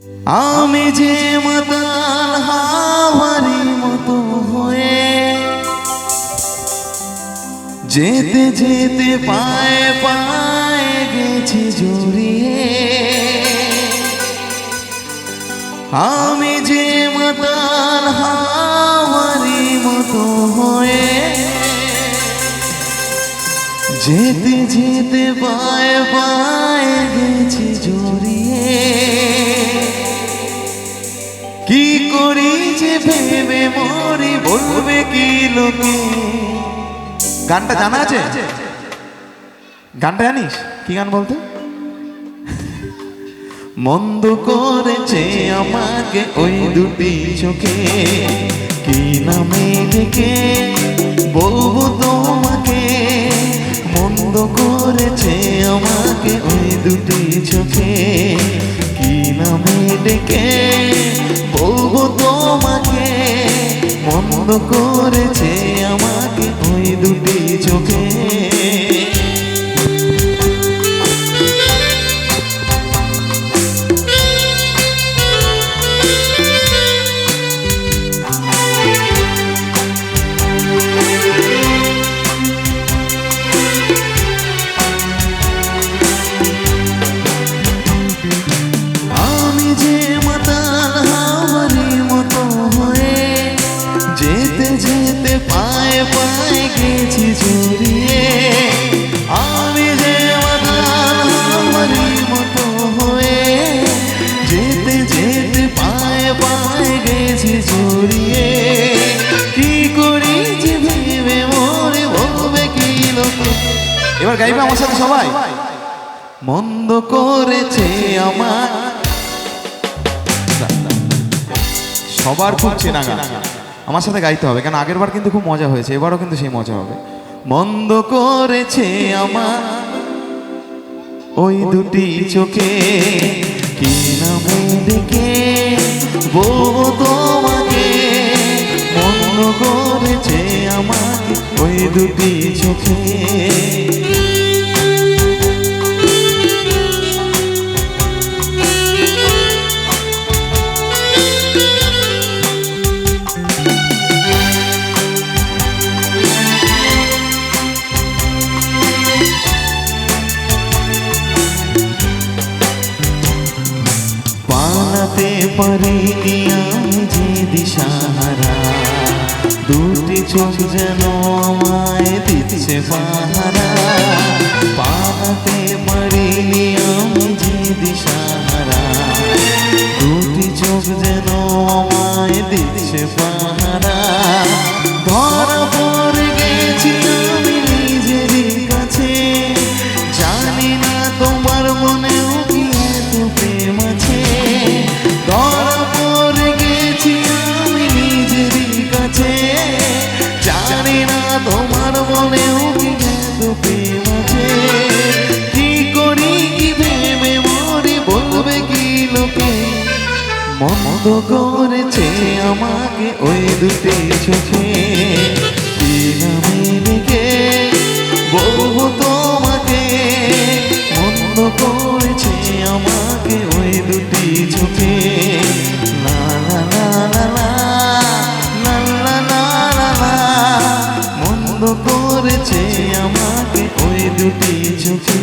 আমি যে মাতাল হাওয়ারি মতো হয়ে যেতে যেতে পায়ে পায়ে গেছি জড়িয়ে। আমি যে মাতাল হাওয়ারি মতো হয়ে যেতে যেতে পায়ে পায়ে গেছি জড়িয়ে। কি করি যে ভেবে মরি বলবে কি লোকে। গানটা জানা আছে? গানটা জানিস? কি গান বলতো? মন্দ করেছে আমাকে ওই দুটি চোখে, কি নামে ডেকে বলবো তোমাকে। মন্দ করেছে আমাকে ওই দুটি চোখে, কি নামে ডেকে বলবো তোমাকে। মন্দ করেছে আমাকে ওই দুটি চোখে। যেতে যেতে পায়ে পায়ে গেছি জড়িয়ে। আমি যে মাতাল হাওয়ারি মতো হয়ে যেতে যেতে পায়ে পায়ে গেছি জড়িয়ে। কি করি যে ভেবে মরে বলবে কি লোকে। এবার গাইবে আমার সাথে সবাই। মন্দ করেছে আমার, সবার খুব চেনা গান, আমার সাথে গাইতে হবে, কারণ আগের বার কিন্তু খুব মজা হয়েছে, এবারও কিন্তু সেই মজা হবে। মন্দ করেছে আমার ওই দুটি চোখে, কি নামে ডেকে বলবো তোমাকে। মন্দ করেছে আমাকে ওই দুটি চোখে। পালাতে পারিনি আমি যে দিশাহারা, দুটি চোখ যেন আমায় দিচ্ছে পাহারা। পালাতে পারিনি আমি যে দিশাহারা, দুটি চোখ যেন আমায় দিচ্ছে পাহারা। ধরা পড়ে গেছি আমি নিজেরই কাছে, জানি না তোমার মনেও কি এত প্রেম আছে। ধরা পড়ে গেছি আমি নিজেরই কাছে, জানি না তোমার মনেও কি এত প্রেম আছে। কি করি কি ভেবে মরি বলবে কি লোকে। মন্দ করেছে আমাকে ওই দুটি চোখে, কি নামে ডেকে বলবো তোমাকে। মন্দ করেছে আমাকে ওই দুটি চোখে। লা লা লা লা লা লা লা লা লা লা। মন্দ করেছে আমাকে ওই দুটি চোখে।